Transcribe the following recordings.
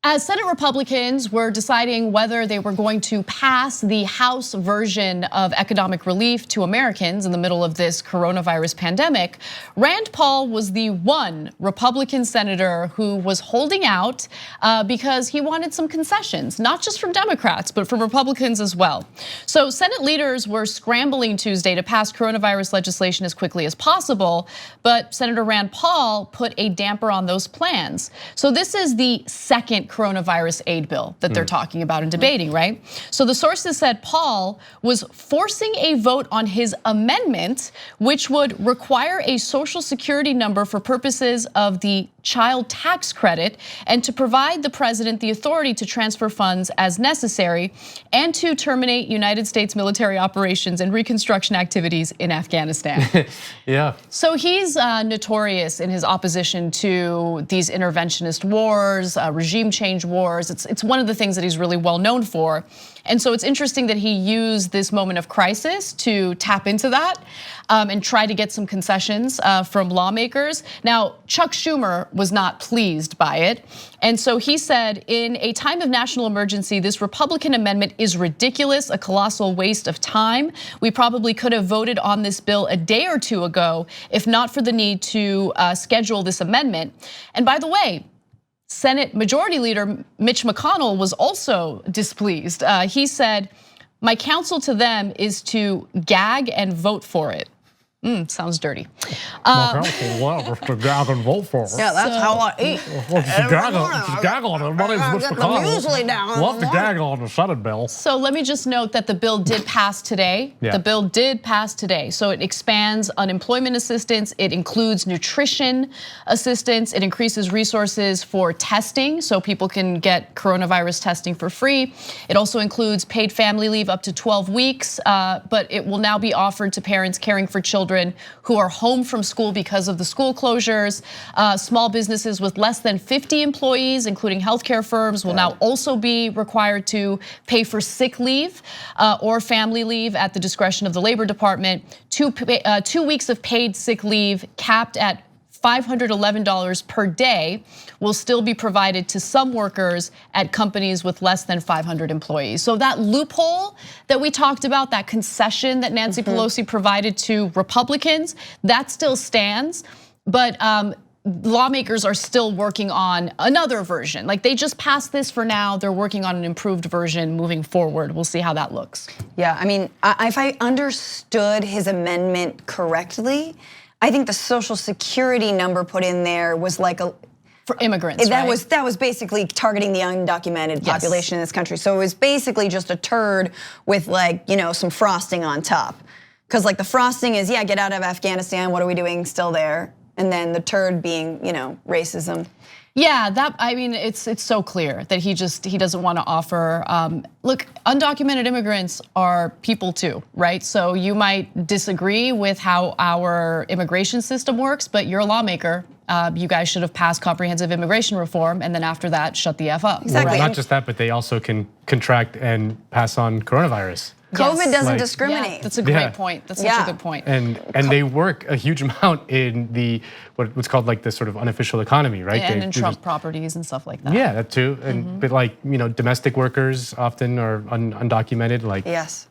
As Senate Republicans were deciding whether they were going to pass the House version of economic relief to Americans in the middle of this coronavirus pandemic, Rand Paul was the one Republican senator who was holding out because he wanted some concessions, not just from Democrats, but from Republicans as well. So Senate leaders were scrambling Tuesday to pass coronavirus legislation as quickly as possible, but Senator Rand Paul put a damper on those plans. So this is the second coronavirus aid bill that they're talking about and debating, right? So the sources said Paul was forcing a vote on his amendment, which would require a social security number for purposes of the child tax credit and to provide the president the authority to transfer funds as necessary and to terminate United States military operations and reconstruction activities in Afghanistan. Yeah. So he's notorious in his opposition to these interventionist wars, regime change wars. It's one of the things that he's really well known for. And so it's interesting that he used this moment of crisis to tap into that and try to get some concessions from lawmakers. Now, Chuck Schumer was not pleased by it. And so he said, in a time of national emergency, this Republican amendment is ridiculous, a colossal waste of time. We probably could have voted on this bill a day or two ago, if not for the need to schedule this amendment. And by the way, Senate Majority Leader Mitch McConnell was also displeased. He said, my counsel to them is to gag and vote for it. Sounds dirty. My counsel, well, just to gag and vote for it. Yeah, that's how I eat. Gag on it. My name's Mitch McConnell. Love to gag on the Senate bill. So let me just note that the bill did pass today. Yeah. The bill did pass today. So it expands unemployment assistance. It includes nutrition assistance. It increases resources for testing so people can get coronavirus testing for free. It also includes paid family leave up to 12 weeks, but it will now be offered to parents caring for children who are home from school because of the school closures. Small businesses with less than 50 employees, including healthcare firms, will now also be required to pay for sick leave or family leave at the discretion of the Labor Department. 2 weeks of paid sick leave capped at $511 per day will still be provided to some workers at companies with less than 500 employees. So that loophole that we talked about, that concession that Nancy Pelosi provided to Republicans, that still stands. But lawmakers are still working on another version. Like, they just passed this for now. They're working on an improved version moving forward. We'll see how that looks. Yeah, I mean, if I understood his amendment correctly, I think the social security number put in there was like for immigrants, that right? that was basically targeting the undocumented population in this country. So it was basically just a turd with like, some frosting on top. Because like the frosting is, yeah, get out of Afghanistan, what are we doing still there? And then the turd being, racism. Yeah, it's so clear that he doesn't want to offer. Look, undocumented immigrants are people too, right? So you might disagree with how our immigration system works, but you're a lawmaker. You guys should have passed comprehensive immigration reform, and then after that, shut the F up. Exactly. Well, not just that, but they also can contract and pass on coronavirus. COVID doesn't discriminate. Yeah, that's a great point. That's such a good point. And they work a huge amount in the what's called like the sort of unofficial economy, right? And in Trump properties and stuff like that. Yeah, that too. And but like domestic workers often are undocumented. Like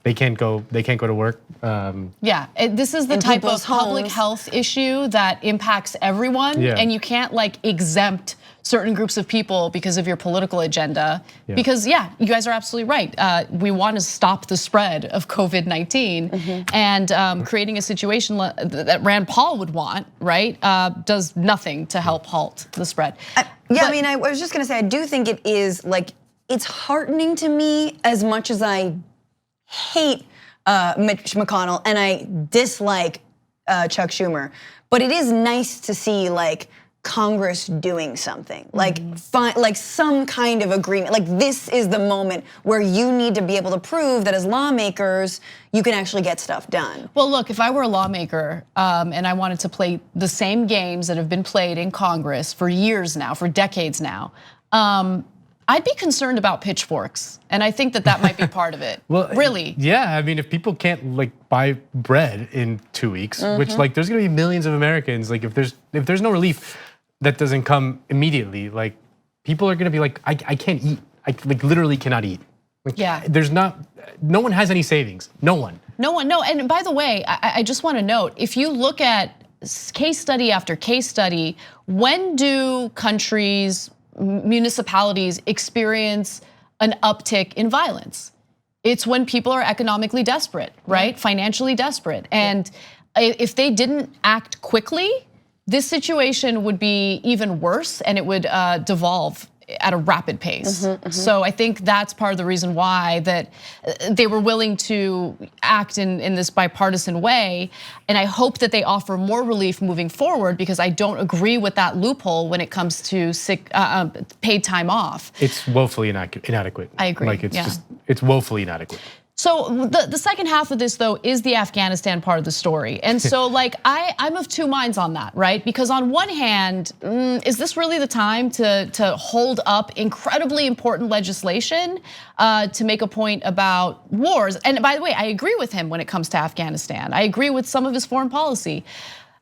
they can't go to work. Yeah, this is the type of public health issue that impacts everyone, and you can't like exempt certain groups of people because of your political agenda. Because you guys are absolutely right. We want to stop the spread of COVID-19, and creating a situation that Rand Paul would want, right, does nothing to help halt the spread. I mean, I was just gonna say, I do think it is like, it's heartening to me as much as I hate Mitch McConnell and I dislike Chuck Schumer, but it is nice to see like Congress doing something, like some kind of agreement. Like, this is the moment where you need to be able to prove that as lawmakers, you can actually get stuff done. Well, look, if I were a lawmaker and I wanted to play the same games that have been played in Congress for years now, for decades now, I'd be concerned about pitchforks, and I think that might be part of it. Well, really? Yeah, I mean, if people can't like buy bread in 2 weeks, which like there's gonna be millions of Americans, like if there's no relief that doesn't come immediately, like people are gonna be like, I can't eat. I like literally cannot eat. Like, yeah. No one has any savings. No one. No one, no. And by the way, I just want to note, if you look at case study after case study, when do countries, municipalities experience an uptick in violence? It's when people are economically desperate, right? Financially desperate. And if they didn't act quickly, this situation would be even worse and it would devolve at a rapid pace. So I think that's part of the reason why that they were willing to act in this bipartisan way. And I hope that they offer more relief moving forward, because I don't agree with that loophole when it comes to sick, paid time off. It's woefully inadequate. I agree. Like it's woefully inadequate. So the second half of this though is the Afghanistan part of the story. And so like I'm of two minds on that, right? Because on one hand, is this really the time to hold up incredibly important legislation to make a point about wars? And by the way, I agree with him when it comes to Afghanistan. I agree with some of his foreign policy.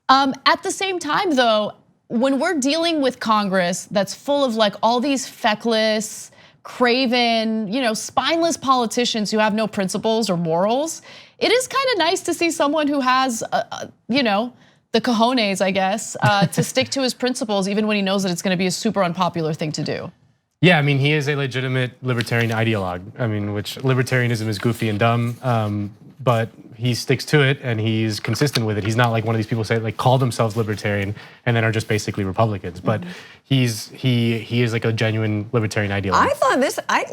At the same time though, when we're dealing with Congress that's full of like all these feckless, craven, spineless politicians who have no principles or morals, it is kind of nice to see someone who has, the cojones, I guess, to stick to his principles even when he knows that it's going to be a super unpopular thing to do. Yeah, I mean, he is a legitimate libertarian ideologue. I mean, which libertarianism is goofy and dumb, but he sticks to it and he's consistent with it. He's not like one of these people say like call themselves libertarian and then are just basically Republicans. But he is like a genuine libertarian ideologue. I thought I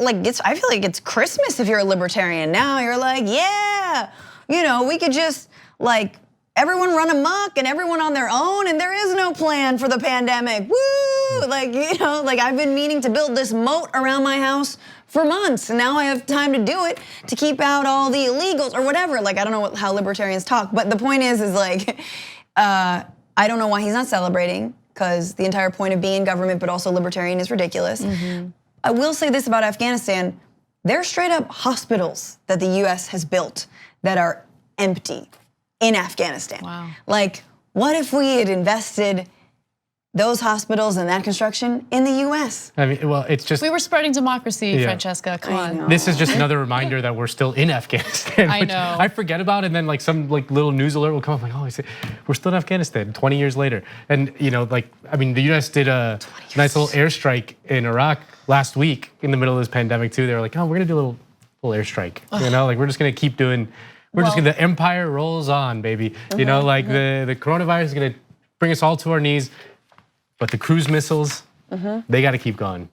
feel like it's Christmas if you're a libertarian. Now you're like, yeah, we could just like everyone run amok and everyone on their own, and there is no plan for the pandemic. Woo! Like, like I've been meaning to build this moat around my house for months, and now I have time to do it to keep out all the illegals or whatever. Like, I don't know how libertarians talk, but the point is like, I don't know why he's not celebrating, because the entire point of being government but also libertarian is ridiculous. I will say this about Afghanistan: there are straight up hospitals that the US has built that are empty in Afghanistan. Wow. Like, what if we had invested those hospitals and that construction in the US? I mean, well, it's just... We were spreading democracy, Francesca, come on. This is just another reminder that we're still in Afghanistan. I know. I forget about, and then like some like little news alert will come up like, oh, we're still in Afghanistan 20 years later. And I mean, the US did a nice little airstrike in Iraq last week in the middle of this pandemic too. They were like, oh, we're gonna do a little airstrike. Like we're just gonna keep doing, the empire rolls on, baby. Like the coronavirus is gonna bring us all to our knees. But the cruise missiles, they got to keep going.